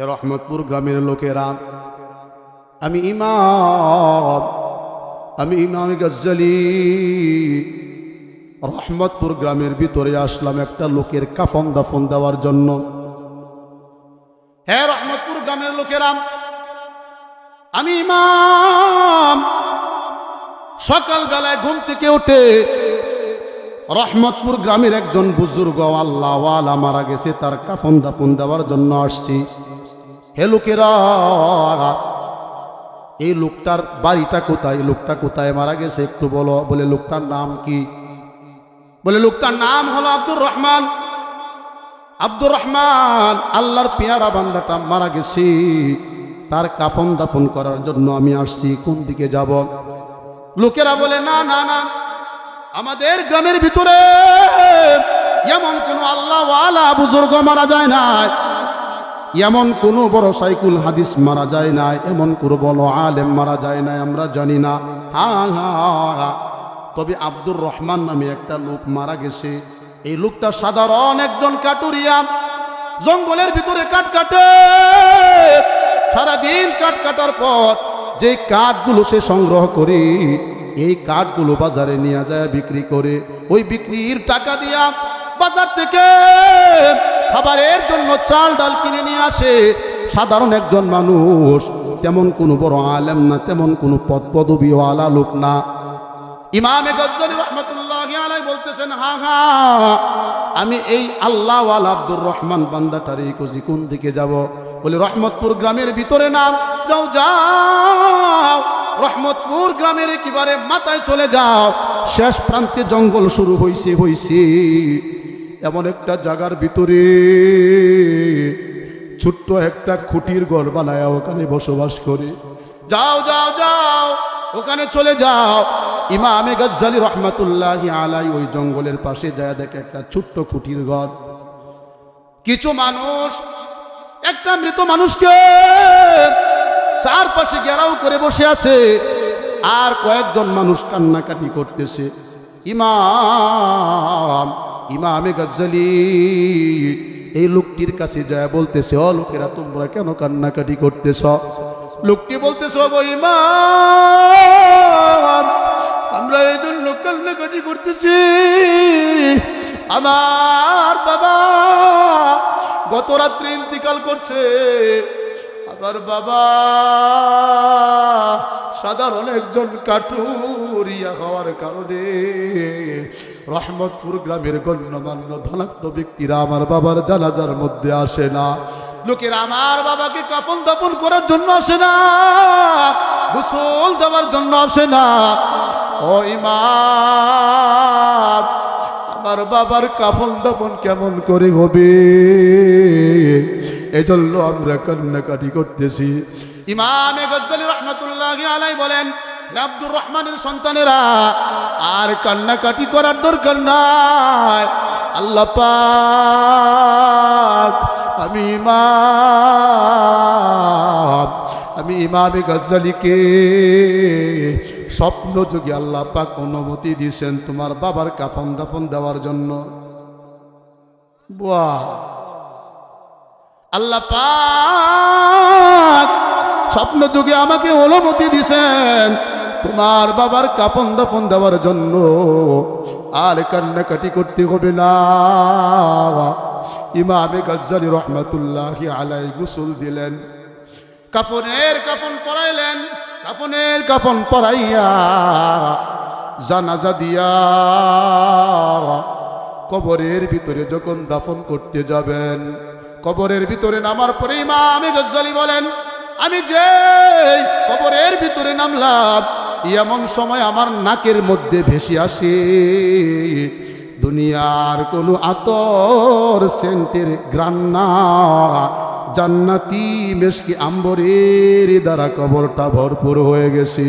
এ রহমতপুর গ্রামের লোকেরা, আমি ইমাম গজ্জালি রহমতপুর গ্রামের ভিতরে আসলাম একটা লোকের কাফন দাফন দেওয়ার জন্য। হে রহমতপুর গ্রামের লোকেরা, আমি ইমাম সকালবেলায় ঘুম থেকে উঠে রহমতপুর গ্রামের একজন বুজুর্গ আল্লাহওয়ালা মারা গেছে, তার কাফন দাফন দেওয়ার জন্য আসছি। হে লোকেরা, এই লোকটার বাড়িটা কোথায়, লোকটা কোথায় মারা গেছে একটু বলো। বলে লোকটার নাম কি? বলে লোকটার নাম হলো আব্দুর রহমান। আব্দুর রহমান আল্লাহর পেয়ারা বান্দাটা মারা গেছে, তার কাফন দাফন করার জন্য আমি আসছি। কোন দিকে যাব? লোকেরা বলে না না না, আমাদের গ্রামের ভিতরে এমন কোন আল্লাহওয়ালা বুজুর্গ মারা যায় না, এমন কোন বড় সাইকুল হাদিস মারা যায় না, এমন কোন বড় আলেম মারা যায় না, আমরা জানি না। তবে আব্দুর রহমান নামে একটা লোক মারা গেছে। এই লোকটা সাধারণ একজন কাটুরিয়া, জঙ্গলের ভিতরে কাঠ কাটে। সারাদিন কাঠ কাটার পর যে কাঠগুলো সে সংগ্রহ করে, এই কাঠগুলো বাজারে নিয়ে যায় বিক্রি করে। ওই বিক্রির টাকা দিয়া বাজার থেকে খাবারের জন্য চাল ডাল কিনে নিয়ে আসে। সাধারণ একজন মানুষ, তেমন কোনো বড় আলেম না, তেমন কোনো পদ পদবীওয়ালা লোক না। ইমামে গজ্জালি রহমতুল্লাহি আলাইহি বলতেছেন, আমি এই আল্লাহওয়ালা আব্দুর রহমান বান্দাটার এই খুঁজি। কোন দিকে যাব? বলে রহমতপুর গ্রামের ভিতরে নাম। যাও যাও, রহমতপুর গ্রামের একেবারে মাথায় চলে যাও, শেষ প্রান্তে জঙ্গল শুরু হইছে। এমন একটা জায়গার ভিতরে ছোট্ট একটা খুঁটির ঘর বানায় ওখানে বসবাস করে। যাও যাও যাও, ওখানে চলে যাও। ইমামে গজ্জালি রহমতুল্লাহি আলাইহি ওই জঙ্গলের পাশে যায়, দেখে একটা ছোট্ট খুঁটির ঘর। কিছু মানুষ একটা মৃত মানুষকে চারপাশে ঘেরাও করে বসে আছে, আর কয়েকজন মানুষ কান্নাকাটি করতেছে। ইমামে গজ্জালি এই লোকটির কাছে যায় বলতেছে, ও লোকেরা, তোমরা কেন কান্নাকাটি করতেছ? লোকটি বলতেছে, গো ইমাম, আমরা এই জন্য কান্নাকাটি করতেছি, আমার বাবা গত রাত্রে ইন্তিকাল করছে। আমার বাবা সাধারণ একজন কাটুরিয়া হওয়ার কারণে রহমতপুর গ্রামের গণ্যমান্য ধনাঢ্য ব্যক্তিরা আমার বাবার জানাজার মধ্যে আসে না। লোকেরা আমার বাবাকে কাফন দাফন করার জন্য আসে না, গোসল দেওয়ার জন্য আসে না। ও ইমাম, আমার বাবার কাফন দাফন কেমন করে হবে? এজন্য আমরা কান্নাকাটি করতেছি। ইমামে গজ্জালি রহমতুল্লাহি আলাইহি বলেন, আব্দুর রহমানের সন্তানেরা, আর কান্নাকাটি করার দরকার নাই। আল্লাহ পাক আমি ইমামে গজ্জালিকে স্বপ্ন যোগে আল্লাহ পাক অনুমতি দিয়েছেন তোমার বাবার কাফন দাফন দেওয়ার জন্য। বাহ! আল্লাহ পাক স্বপ্ন যুগে আমাকে অনুমতি দিয়েছেন তোমার বাবার কাফন দাফন দেওয়ার জন্য, আর কান্নাকাটি করতে হবে না। ইমামে গজ্জালি রহমতুল্লাহি আলাইহি গোসল দিলেন, কাফনের কাফন পরাইলেন। কাফনের কাফন পরাইয়া জানাজা দিয়া কবরের ভিতরে যখন দাফন করতে যাবেন, কবরের ভিতরে নামার পরে ইমামে গজ্জালি বলেন, আমি যে কবরের ভিতরে নামলাম, এমন সময় আমার নাকের মধ্যে ভেসে আসে দুনিয়ার কোনো আতর সেন্টের ঘ্রাণ না, জান্নাতি মেশকি আম্বরের দ্বারা কবরটা ভরপুর হয়ে গেছে।